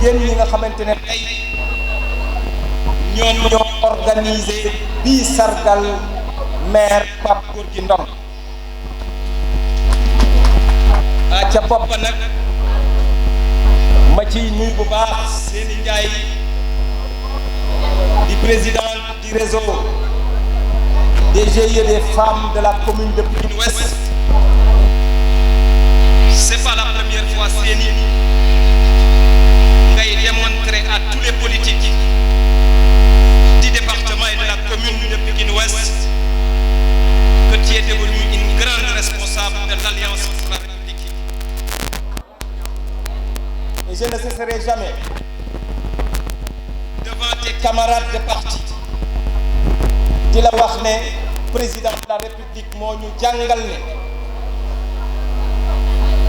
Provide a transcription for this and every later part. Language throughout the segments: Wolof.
yéen ñi nga xamante ne tey ñoom ñoo organisé bii sargal maire Pape Gorgui Ndong ca bopp nag ma ciy nuyu bu baax Seyni Ndiaye di président du réseau des GIE des femmes de la commune de Pikine Ouest. C'est pas la première fois Seyni ngay démontrer à tous les politiques du département et de la commune de Pikine Ouest que tu es devenu une grande responsable de l'Alliance pour la République. Et je ne cesserai jamais devant tes camarades de parti di la wax ne président de la République moo ñu jàngal ne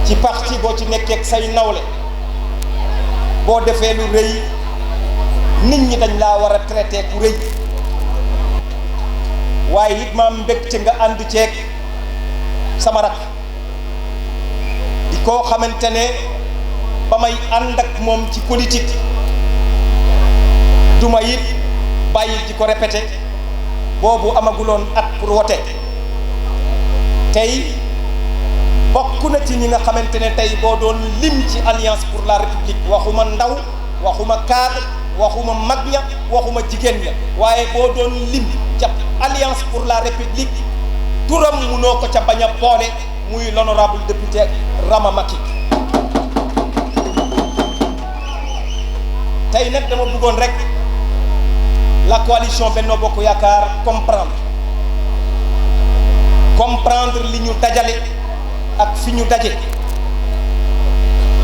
ci parti boo ci nekkee ak say nawle boo defee lu rëy nit ñi dañ laa war a traité ku rëy waaye it ma mbégte nga ànd ceeg sama rak di koo xamante ne ba may ànd ak moom ci politique duma it bàyyi di ko répété boobu amaguloon at pour wote tey bokk na ci ñi nga xamante ne tey boo doon lim ci alliance pour la république waxuma ndaw waxuma cadre waxuma mag ña waxuma jigéen ña waaye boo doon lim ca alliance pour la république turam munoo ko ca bañ a boole muy l'honorable député Rama Maki tey nag dama bëggoon rek la coalition Benno Bokk Yaakaar comprendre li ñu dajale ak fi ñu daje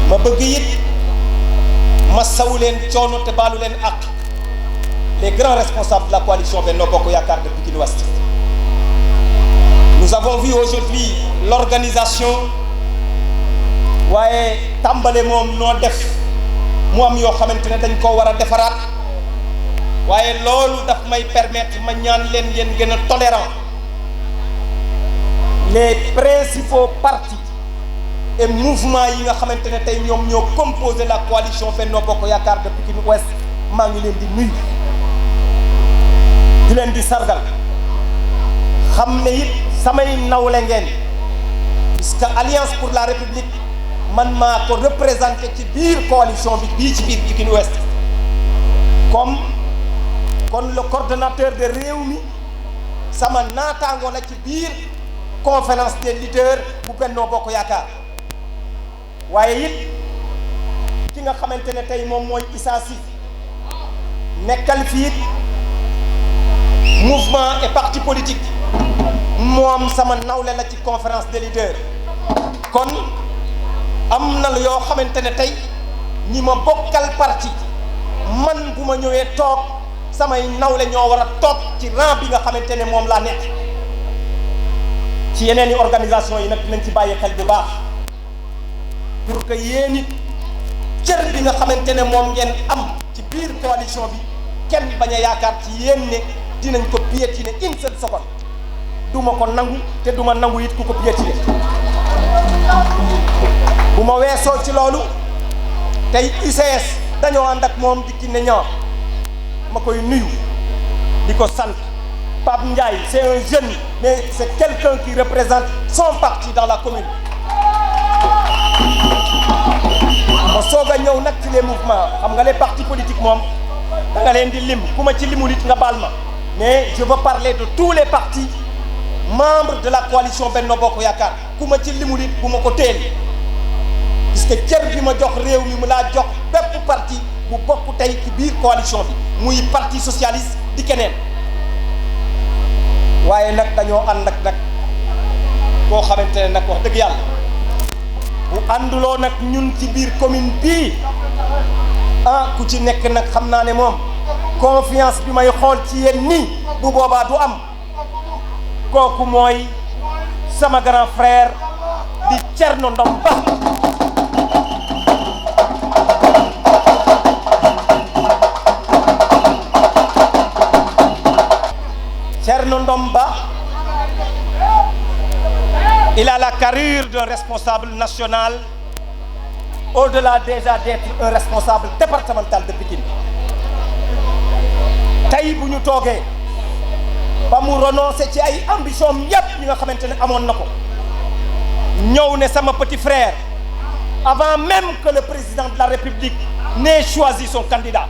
ma bëgg it ma sawu leen coono te baalu leen ak les grands responsables de la coalition Benno Bokk Yaakaar de Pikine Ouest. Nous avons vu aujourd'hui l'organisation waaye tàmbale moom noo def mu am yoo xamante ne dañ koo war a defaraat waaye loolu daf may permettre ma ñaan leen yéen gën a tolérant les principaux partis et mouvements yi nga xamante ne tey ñoom ñoo composé la coalition Benno Bokk Yaakaar de Pikine Ouest maa ngi leen di nuyu di leen di sargal xam ne it samay nawle ngeen puisque Alliance pour la République man maa ko représenté ci biir coalition bi bii ci biir Pikine Ouest comme kon le coordonnateur de Rewmi sama naataango la ci biir conférence des leaders bu Benno Bokk Yaakaar waaye it ki nga xamante ne tey moom mooy Issa Sy nekkal fii mouvement et parti politique moom sama nawle la ci conférence des leaders kon am na yoo xamante ne tey ñi ma bokkal parti man bu ma ñëwee toog samay nawle ñoo war a toog ci rang bi nga xamante ne moom laa nekk ci yeneen i organisation yi nag dinañ ci bàyyi xel bu baax pour que yéen it cër bi nga xamante ne moom ngeen am ci biir coalition bi kenn bañ a yaakaar ci yéen ne dinañ ko piétiner une seule seconde du ma ko nangu te du ma nangu it ku ko piétiner bu ma weesoo ci loolu tey UCS dañoo ànd ak moom di Kiné Niang ma koy nuyu di ko sant Pape Ndiaye c'est un jeune mais c'est quelqu'un qui représente son parti dans la commune ma soog a ñëw nag ci les mouvements xam nga les partis politiques moom da nga leen di lim ku ma ci limul it nga baal ma mais je veux parler de tous les partis membres de la coalition Benno Bokk Yaakaar ku ma ci limul it bu ma ko teel puisque cër bi ma jox réew mi mu laa jox bépp parti bu bokk tey ci biir coalition bi muy parti socialiste di keneen waaye nag dañoo ànd ak nag koo xamante ne nag wax dëgg yàlla bu ànduloo nag ñun ci biir commune bii ah ku ci nekk nag xam naa ne moom confiance bi may xool ci yéen nii bu boobaa du am kooku mooy sama grand frère di Thierno Ndom Ba Thierno Ndom Ba il a la carrure d'un responsable national au-delà déjà d'être un responsable départemental de Pikine tey bu ñu toogee ba mu renoncé ci ay ambition yépp yi nga xamante ne amoon na ko ñëw ne sama petit frère avant même que le président de la République n'ait choisi son candidat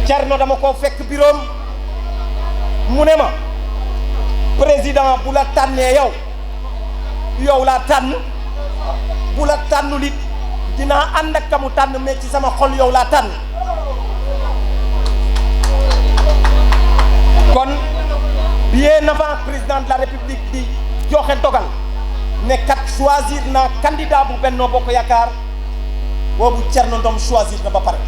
Thierno dama ko fekk biroom mu ne ma président bu la tànnee yow laa tànn bu la tànnul it dinaa ànd ak ka mu tànn mais ci sama xol yow laa tànn kon bien avant président de la République di joxe dogal ne kat choisir na candidat bu Benno Bokk Yaakaar boobu Thierno Ndom choisir na ba pare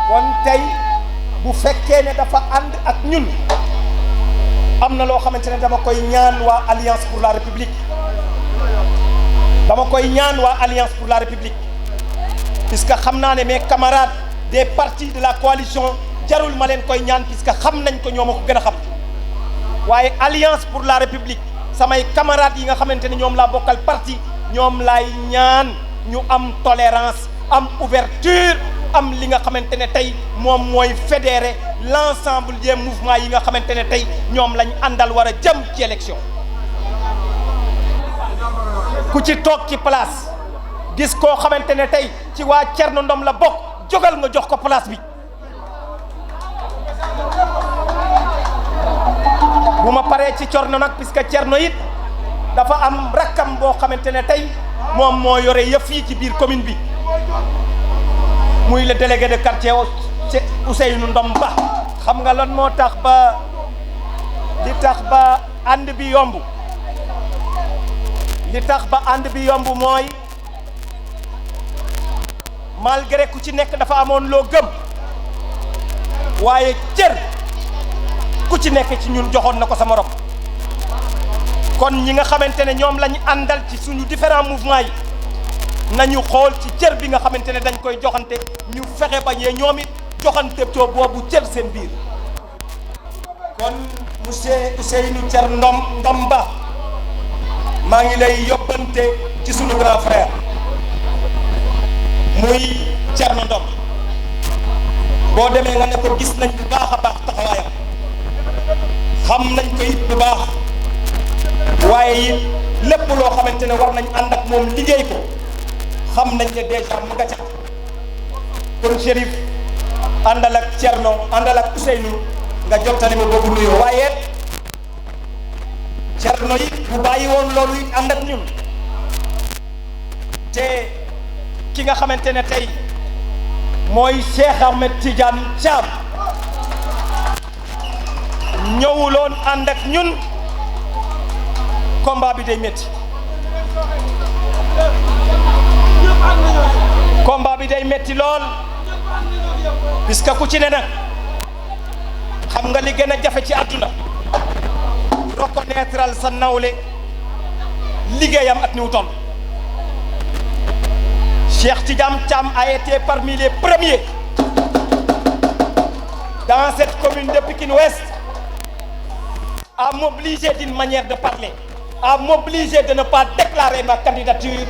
kon tey bu fekkee ne dafa ànd ak ñun am na loo xamante ne dama koy ñaan waa Alliance pour la République puisque xam naa ne mes camarades des partis de la coalition jarul ma leen koy ñaan puisque xam nañ ko ñoo ma ko gën a xam waaye Alliance pour la République samay camarades yi nga xamante ne ñoom laa bokkal parti ñoom laay ñaan ñu am tolérance am ouverture am li nga xamante ne tey moom mooy fédérer l'ensemble des mouvements yi nga xamante ne tey ñoom lañ àndal war a jëm ci élection ku ci toog ci place gis koo xamante ne tey ci waa Thierno Ndom la bokk jógal nga jox ko place bi bu ma paree ci Thierno nag puisque Thierno it dafa am rakkam boo xamante ne tey moom moo yore yëf yi ci biir commune bi muy le délégué de quartier Ousseynou Ndom Ba xam nga lan moo tax ba li tax ba ànd bi yomb mooy malgré ku ci nekk dafa amoon loo gëm waaye cër ku ci nekk ci ñun joxoon na ko sama morom kon ñi nga xamante ne ñoom lañu àndal ci suñu différents mouvements yi nañu xool ci cër bi nga xamante ne dañ koy joxante ñu fexe ba ñoom it joxante too boobu cër seen biir kon monsieur Ousseynou Thierno Ndom Ba maa ngi lay yóbbante ci suñu grand frère muy Thierno Ndom boo demee nga ne ko gis nañ bu baax a baax taxawaayam xam nañ ko it bu baax waaye it lépp loo xamante ne war nañ ànd ak moom liggéey ko xam nañ ne déjà mu nga ca kon Chérif àndal ak Thierno àndal ak Ousseynou nga jottali ma boobu nuyoo waaye Thierno it bu bàyyi woon loolu it ànd ak ñun te ki nga xamante ne tey mooy Cheikh Ahmed Tidiane Thiam ñëwuloon ànd ak ñun combat bi day métti lool puisque ku ci ne nag xam nga li gën a jafe ci àdduna reconnaître sa nawle liggéeyam ak ni mu toll Cheikh Tidiane Thiam a été parmi les premiers dans cette commune de Pikine Ouest à m'obliger d'une manière de parler, à m'obliger de ne pas déclarer ma candidature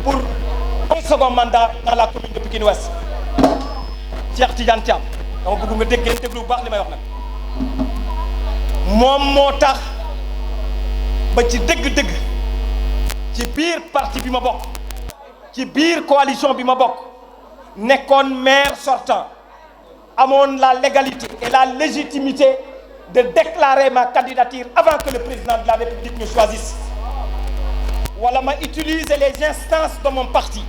pour un second mandat dans la commune de Pikine Ouest. Cheikh Tidiane Thiam dama bëgg nga déglu bu baax li may wax nag moom moo tax ba ci dëgg-dëgg ci biir parti bi ma bokk ci biir coalition bi ma bokk nekkoon maire sortant amoon la légalité et la légitimité de déclarer ma candidature avant que le président de la République ne choisisse wala ma utiliser les instances de mon parti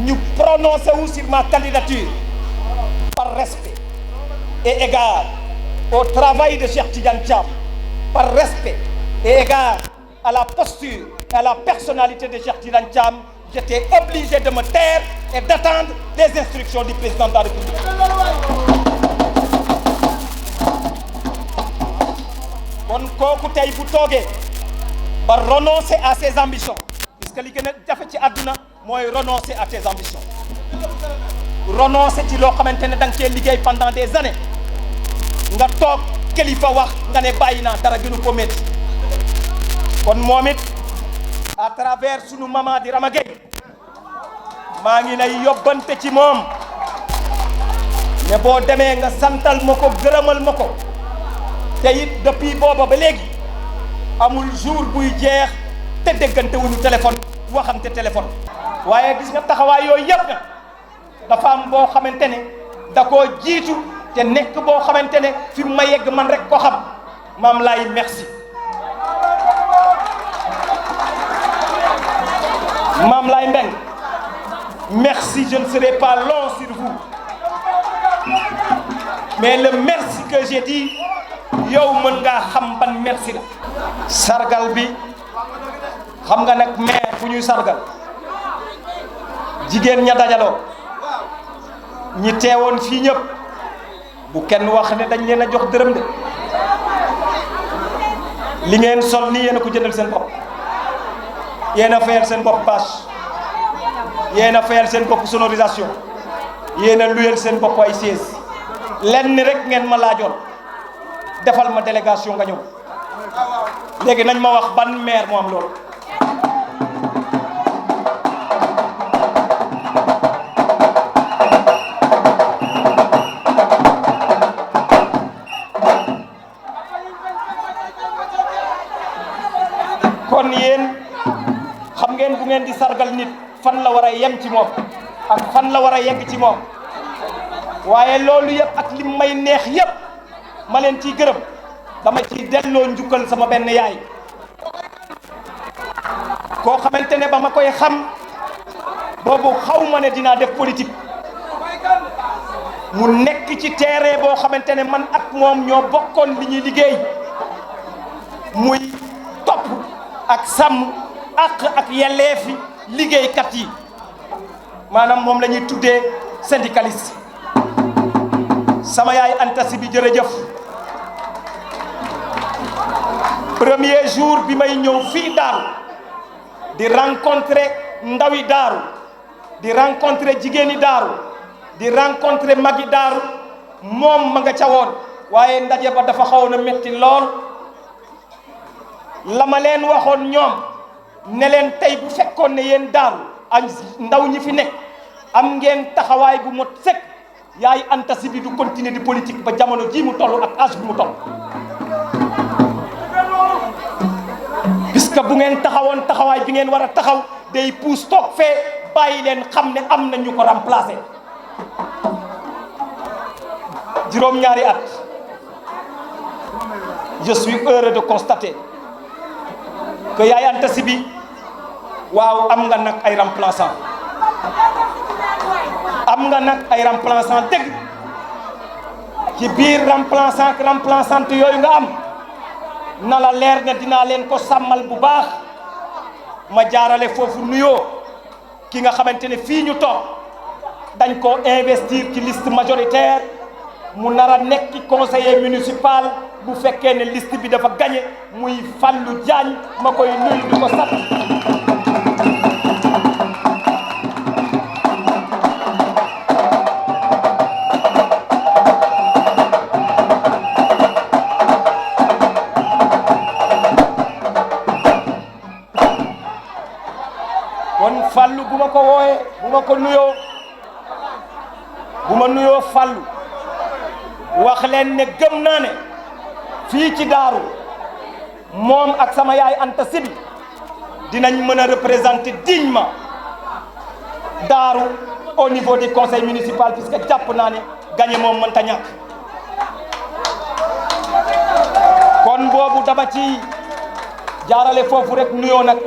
ñu prononcer wu sur ma candidature par respect et égard au travail de Cheikh Tidiane Thiam, par respect et égard à la posture et à la personnalité de Cheikh Tidiane Thiam, j'étais obligé de me taire et d'attendre les instructions du président de la République. kon kooku tey bu toogee ba renoncer à ses ambitions puisque li gën a jafe ci àdduna mooy renoncer à tes ambitions renoncer ci loo xamante ne da nga cee liggéey pendant des années nga toog kilifa wax nga ne bàyyi naa dara gënu ko métti kon moom it à travers sunu maman di Rama Gueye maa ngi lay yóbbante ci moom ne boo demee nga santal ma ko gërëmal ma ko te it depuis booba ba léegi amul jour buy jeex te déggante wuñu téléphone waxante téléphone waaye gis nga taxawaay yooyu yëpp nag dafa am boo xamante ne da koo jiitu te nekk boo xamante ne fi ma yegg man rek ko xam Mame Laye merci Mame Laye Mbengue merci, je ne serai pas long sur vous mais le merci que j'ai dit yow mën ngaa xam ban merci la sargal bi xam nga nag maire fu ñuy sargal jigéen ña dajaloo ñi teewoon fii ñëpp bu kenn wax ne dañ leen a jox dërëm de li ngeen sol nii yéen a ko jëndal seen bopp yéen a fayal seen bopp bâche yéen a fayal seen bopp sonorisation yéen a luyal seen bopp ay sièges lenn rek ngeen ma laajoon defal ma délégation nga ñëw léegi nañ ma wax ban maire moo am loolu kon yéen xam ngeen bu ngeen di sargal nit fan la war a yem ci moom ak fan la war a yegg ci moom waaye loolu yëpp ak lim may neex yëpp ma leen ciy gërëm dama ciy delloo njukkal sama benn yaay koo xamante ne ba ma koy xam boobu xaw ma ne dinaa def politique mu nekk ci terrain boo xamante ne man ak moom ñoo bokkoon li ñuy liggéey muy topp ak sàmm ak yelleefi liggéeykat yi maanaam moom la ñuy tuddee syndicaliste sama yaay Anta Si bi jërëjëf premier jour bi may ñëw fii Daaru di rencontrer ndawi Daaru di rencontrer jigéeni Daaru di rencontrer magi Daaru moom ma nga ca woon waaye ndaje ba dafa xawoon a metti lool la ma leen waxoon ñoom ne leen tey bu fekkoon ne yéen Daaru ak ndaw ñi fi nekk am ngeen taxawaay bu mot sëkk yaay Anta Si bi du continuer di politique ba jamono ji mu toll ak âge bi mu toll puisque bu ngeen taxawoon taxawaay bi ngeen war a taxaw day puus toog fee bàyyi leen xam ne am na ñu ko remplacer juróom-ñaari at je suis heureux de constater que yaay Anta Si bi waaw am nga nag ay remplaçant am nga nag ay remplaçant dëgg ci biir remplaçant ak remplaçante yooyu nga am na la leer ne dinaa leen ko sàmmal bu baax ma jaarale foofu nuyoo ki nga xamante ne fii ñu toog dañ ko investir ci liste majoritaire mu nar a nekk conseiller municipal bu fekkee ne liste bi dafa gagné muy Fallou Diagne ma koy nuyu di ko sant Fallou bu ma ko wooyee bu ma ko nuyoo bu ma nuyoo Fallou wax leen ne gëm naa ne fii ci Daaru moom ak sama yaay Anta Si bi dinañ mën a représenter dignement Daaru au niveau du conseil municipal puisque jàpp naa ne gagné moom mënta ñàkk kon boobu dama ci jaarale foofu rek nuyoo nag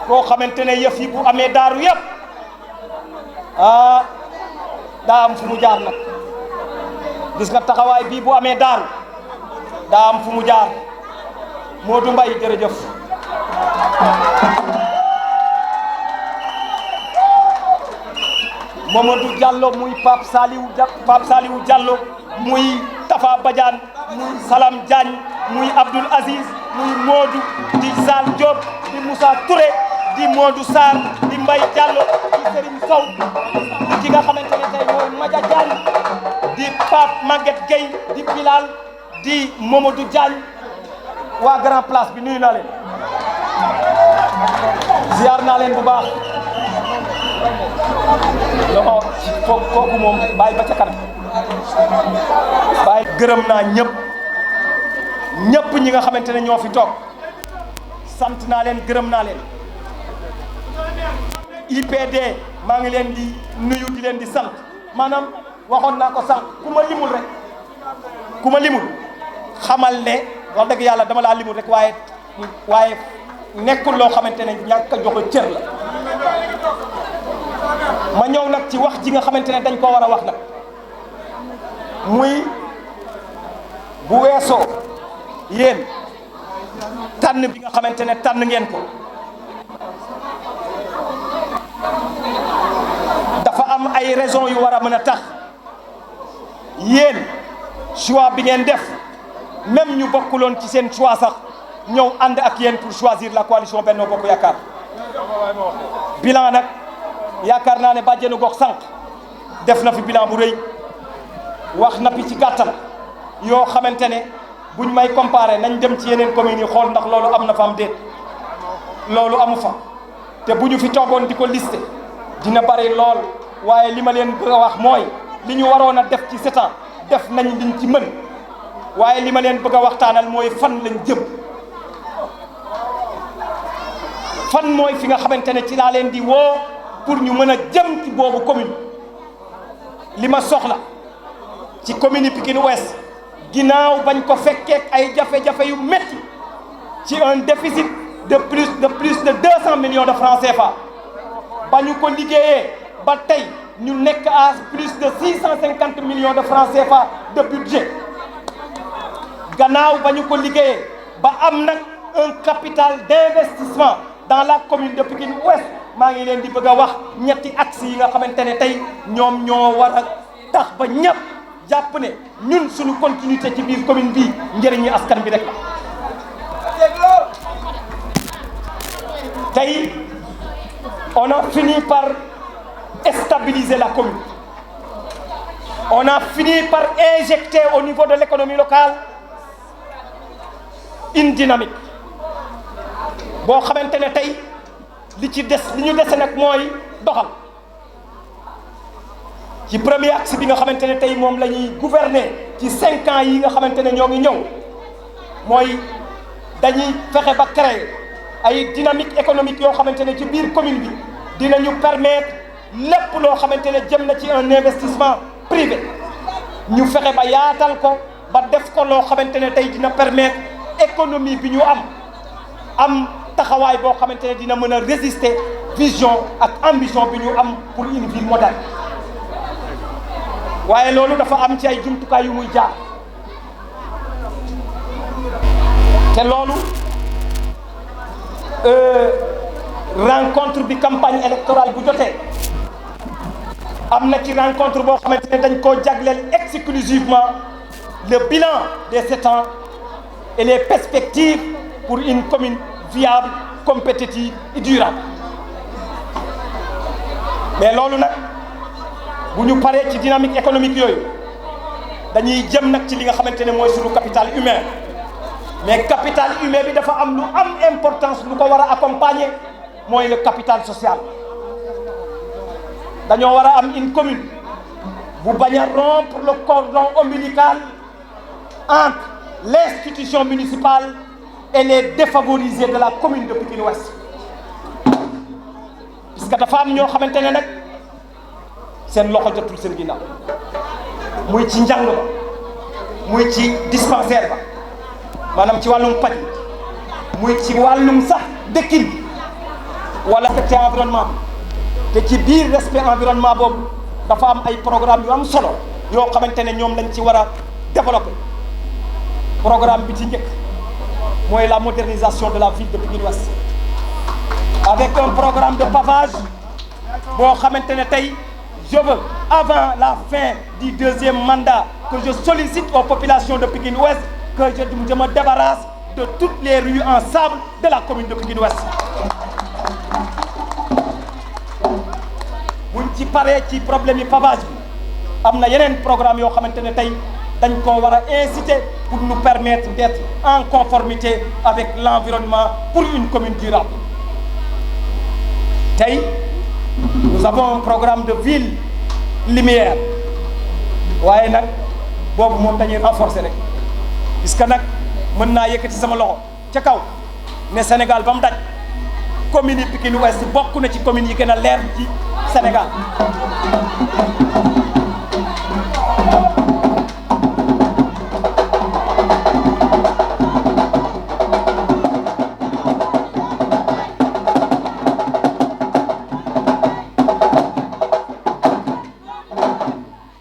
koo xamante ne yëf yi bu amee Daaru yëpp ah daa am fu mu jaar nag gis nga taxawaay bii bu amee Daaru daa am fu mu jaar Modou Mbaye jërëjëf Mamadou Diallo muy Pape Saliou Diallo muy Tafa Badiane muy Salam Diagne muy Abdoul Aziz muy Modou di Sall Diop di Moussa Touré di Modou Sarr di Mbaye Diallo di Serigne Sow di ki nga xamante ne tey Madia Diagne di Pape Maguette Gueye di Bilal di Mamadou Diagne waa Grand Place bi nuyu naa leen ziar naa leen bu baax loxo kooku moom bàyyi ba ca kanam bàyyi gërëm naa ñëpp ñi nga xamante ne ñoo fi toog sant naa leen gërëm naa leen IPD maa ngi leen di nuyu di leen di sant maanaam waxoon naa ko sànq ku ma limul xamal ne wax dëgg yàlla dama laa limul rek waaye nekkul loo xamante ne ñàkk a joxe cër la ma ñëw nag ci wax ji nga xamante ne dañ koo war a wax nag muy bu weesoo yéen tànn bi nga xamante ne tànn ngeen ko dafa am ay raisons yu war a mën a tax yéen choix bi ngeen def même ñu bokkuloon ci seen choix sax ñëw ànd ak yéen pour choisir la coalition Benno Bokk Yaakaar bilan nag yaakaar naa ne bàjjenu gox sànq def na fi bilan bu rëy wax na fi ci gàttal yoo xamante ne buñ may comparer nañ dem ci yeneen communes yi xool ndax loolu am na fa am déet loolu amu fa te bu ñu fi toogoon di ko listé dina bari lool waaye li ma leen bëgg a wax mooy li ñu waroon a def ci 7 ans def nañ liñ ci mën waaye li ma leen bëgg a waxtaanal mooy fan lañ jëm fan mooy fi nga xamante ne ci laa leen di woo pour ñu mën a jëm ci boobu commune li ma soxla ci commune Pikine Ouest ginnaaw bañ ko fekkee ay jafe-jafe yu métti ci un déficit de plus de 200 millions de francs CFA ba ñu ko liggéeyee ba tey ñu nekk à plus de 650 millions de francs CFA de budget gannaaw ba ñu ko liggéeyee ba am nag un capital d'investissement dans la commune de Pikine Ouest maa ngi leen di bëgg a wax ñetti axes yi nga xamante ne tey ñoom ñoo war a tax ba ñëpp jàpp ne ñun suñu continuité ci biir commune bi njëriñu askan bi rek la tey on a fini par stabiliser la commune on a fini par injecter au niveau de l'économie locale une dynamique boo xamante ne tey li ñu dese nag mooy doxal ci premier axe bi nga xamante ne tey moom la ñuy gouverner ci 5 ans yi nga xamante ne ñoo ngi ñëw mooy dañuy fexe ba créer ay dynamique économique yoo xamante ne ci biir commune bi dinañu permettre lépp loo xamante ne jëm na ci un investissement privé ñu fexe ba yaatal ko ba def ko loo xamante ne tey dina permettre économie bi ñu am taxawaay boo xamante ne dina mën a résister vision ak ambition bi ñu am pour une ville moderne waaye loolu dafa am ci ay jumtukaay yu muy jaar te loolu rencontre bi campagne électorale bu jotee am na ci rencontre boo xamante ne dañ koo jagleel exclusivement le bilan des 7 ans et les perspectives pour une commune viable, compétitive et durable mais loolu nag bu ñu paree ci dynamique économique yooyu dañuy jëm nag ci li nga xamante ne mooy suñu capital humain mais capital humain bi dafa am lu am importance lu ko war a accompagner mooy le capital social dañoo war a am une commune bu bañ a rompre le cordon ombilical entre l'institution municipale et les défavorisés de la commune de Pikine Ouest puisque dafa am ñoo xamante ne nag seen loxo jotul seen ginnaaw muy ci njàng ba muy ci dispensaire ba maanaam ci wàllum paj muy ci wàllum sax dëkkin wala respecté environnement te ci biir respect environnement boobu dafa am ay programme yu am solo yoo xamante ne ñoom lañ ci war a développer programme bi ci njëkk mooy la modernisation de la ville de Pikine Ouest avec un programme de pavage boo xamante ne tey je veux avant la fin du 2e mandat que je sollicite aux populations de Pikine Ouest que je me débarrasse de toutes les rues en sable de la commune de Pikine Ouest. buñ ci paree ci problème yi pavage bi am na yeneen programme yoo xamante ne tey dañ koo war a inciter pour nous permettre d'être en conformité avec l'environnement pour une commune durable. Tey nous avons un programme de ville lumière waaye nag boobu moom dañuy renforcer rek puisque nag mën naa yëkkati sama loxo ca kaw ne Sénégal ba mu daj commune yi Pikine Ouest bokk na ci commune yi gën a leer ci Sénégal.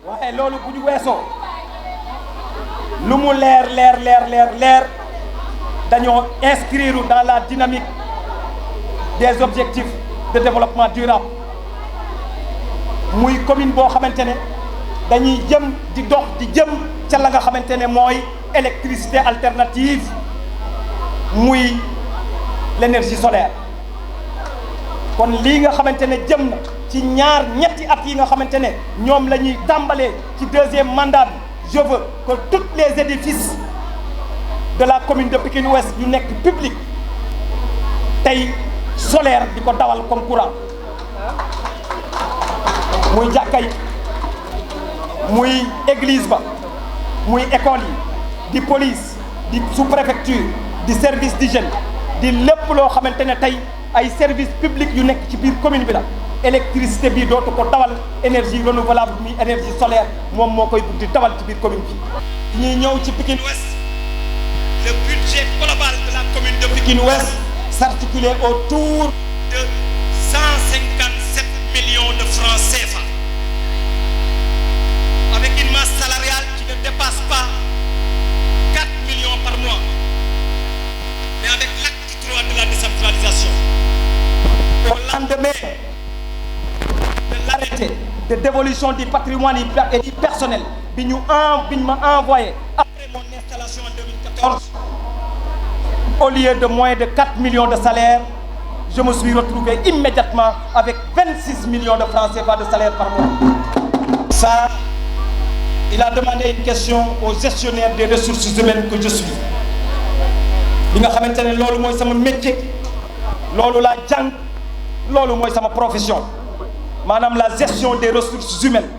waaye loolu bu ñu weesoo lu mu leer dañoo inscrire dans la dynamique des objectifs de développement durable muy commune boo xamante ne dañuy jëm di dox di jëm ca la nga xamante ne mooy électricité alternative muy l'énergie solaire. kon lii nga xamante ne jëm na ci ñetti at yi nga xamante ne ñoom la ñuy tàmbalee ci deuxième mandat bi je veux que tous les édifices de la commune de Pikine Ouest yu nekk public tey solaire di ko dawal comme courant muy jàkka yi muy église ba muy école yi di police di sous-préfecture di service d'hygiène di lépp loo xamante ne tey ay service public yu nekk ci biir commune bi la électricité bi dootu ko dawal énergie renouvelable muy énergie solaire moom moo koy di dawal ci biir commune bi. ñuy ñëw ci Pikine Ouest le budget global de la commune de Pikine Ouest s'articulait autour de 157 millions de francs CFA avec une masse salariale qui ne dépasse pas 4 millions par mois mais avec l'acte 3 de la décentralisation au lendemain de l'arrêté de dévolution du patrimoine et du personnel bi ñu ma envoyé après mon installation en 2014 au lieu de moins de 4 millions de salaires je me suis retrouvé immédiatement avec 26 millions de francs CFA de salaire par mois. Ça, il a demandé une question aux gestionnaires des ressources humaines que je suis li nga xamante ne loolu mooy sama métier loolu laa jàng loolu mooy sama profession maanaam la gestion des ressources humaines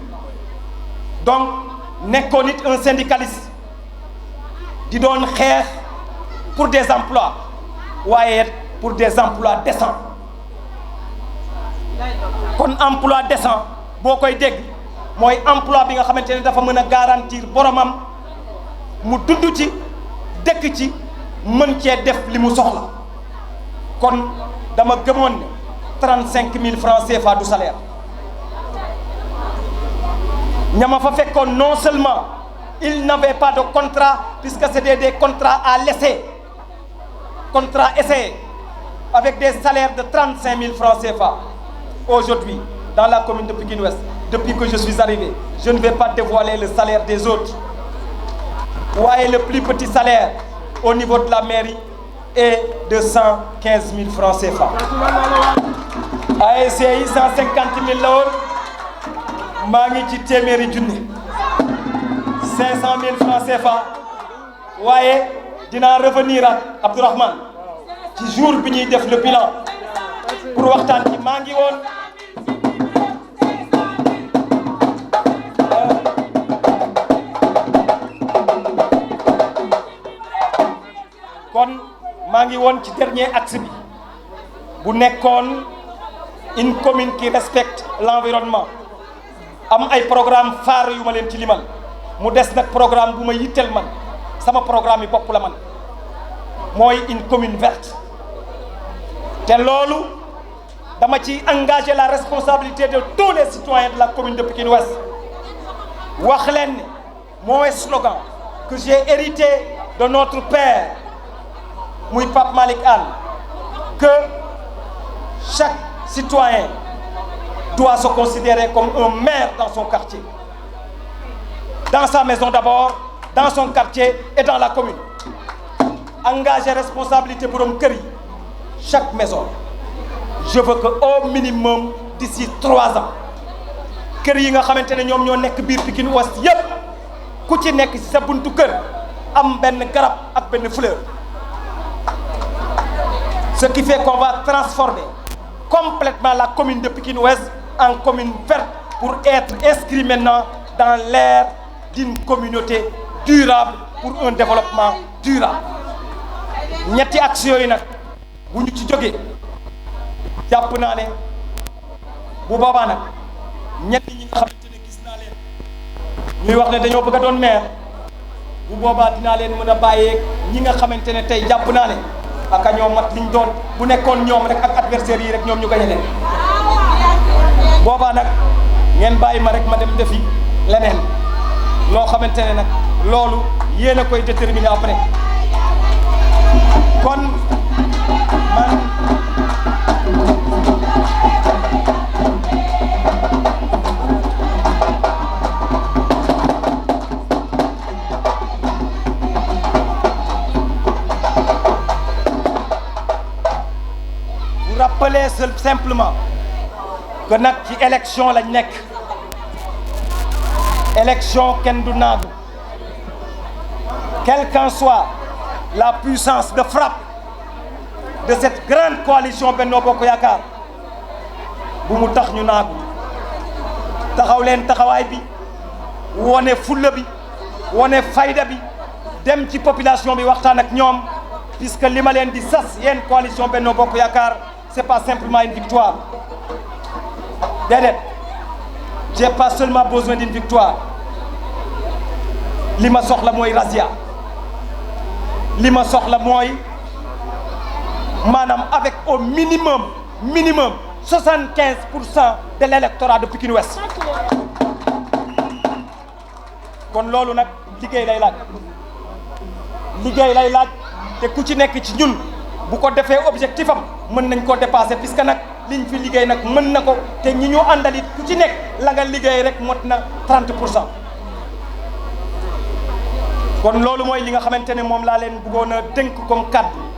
donc nekkoon it un syndicaliste di doon xeex pour des emplois waaye pour des emplois décents kon emploi décent boo koy dégg mooy emploi bi nga xamante ne dafa mën a garantir boromam mu dund ci dëkk ci mën cee def li mu soxla kon dama gëmoon ne 35 000 francs CFA du salaire ñama fa fekkoon non seulement ils n'avaient pas de contrat puisque c'était des contrats à l'essai contrats essayés avec des salaires de 35 000 francs CFA aujourd'hui dans la commune de Pikine Ouest depuis que je suis arrivé je ne vais pas dévoiler le salaire des autres waaye le plus petit salaire au niveau de la mairie est de 115 000 francs CFA ASC yi 150 000 la woon maa ngi ci téeméeri junni 500 000 francs CFA waaye dinaa revenir ak Abdourahmane ci jour bi ñuy def le bilan pour waxtaan ci maa ngi woon kon maa ngi woon ci dernier axe bi bu nekkoon une commune qui respecte l'environnement am ay programme phare yu ma leen ci limal mu des nag programme bu ma yitteel man sama programme yi bopp la man mooy une commune verte te loolu dama ci engager la responsabilité de tous les citoyens de la commune de Pikine Ouest wax leen ne mooy slogan que j'ai hérité de notre père muy Pape Malick Anne que chaque citoyen doit se considérer comme un maire dans son quartier, dans sa maison d'abord, dans son quartier et dans la commune. Engager responsabilité borom kër yi chaque maison. Je veux que au minimum d'ici 3 ans kër yi nga xamante ne ñoom ñoo nekk biir Pikine Ouest yépp ku ci nekk ci sa buntu kër am benn garab ak benn fleur, ce qui fait qu'on va transformer complètement la commune de Pikine Ouest en commune verte pour être inscrit maintenant dans l'ère d'une communauté durable pour un développement durable. ñetti action yi nag bu ñu ci jógee jàpp naa ne bu boobaa nag ñett ñi nga xamante ne gis naa leen ñuy wax ne dañoo bëgg a doon maire bu boobaa dinaa leen mën a bàyyeeg ñi nga xamante ne tey jàpp naa ne aka ñoo mat liñ doon bu nekkoon ñoom rek ak adversaires yi rek ñoom ñu gañe leen boobaa nag ngeen bàyyi ma rek ma dem defi leneen loo xamante ne nag loolu yéen a koy déterminer après kon man vous rappelez simplement que nag ci élection lañ nekk élection kenn du naagu quelle qu'en soit la puissance de frappe de cette grande coalition Benno Bokk Yaakaar bu mu tax ñu naagu taxaw leen taxawaay bi wone fulla bi wone fayda bi dem ci population bi waxtaan ak ñoom puisque li ma leen di sas yéen coalition Benno Bokk Yaakaar c'est pas simplement une victoire déedéet j'ai pas seulement besoin d'une victoire li ma soxla mooy razzia li ma soxla mooy maanaam avec au minimum 75% de l'électorat de Pikine Ouest kon loolu nag liggéey lay laaj te ku ci nekk ci ñun bu ko defee objectif am mën nañ ko dépasser puisque nag liñ fi liggéey nag mën na ko te ñi ñu àndalit ku ci nekk la nga liggéey rek mot na 30%. kon loolu mooy li nga xamante ne moom laa leen bëggoon a dénk comme kàddu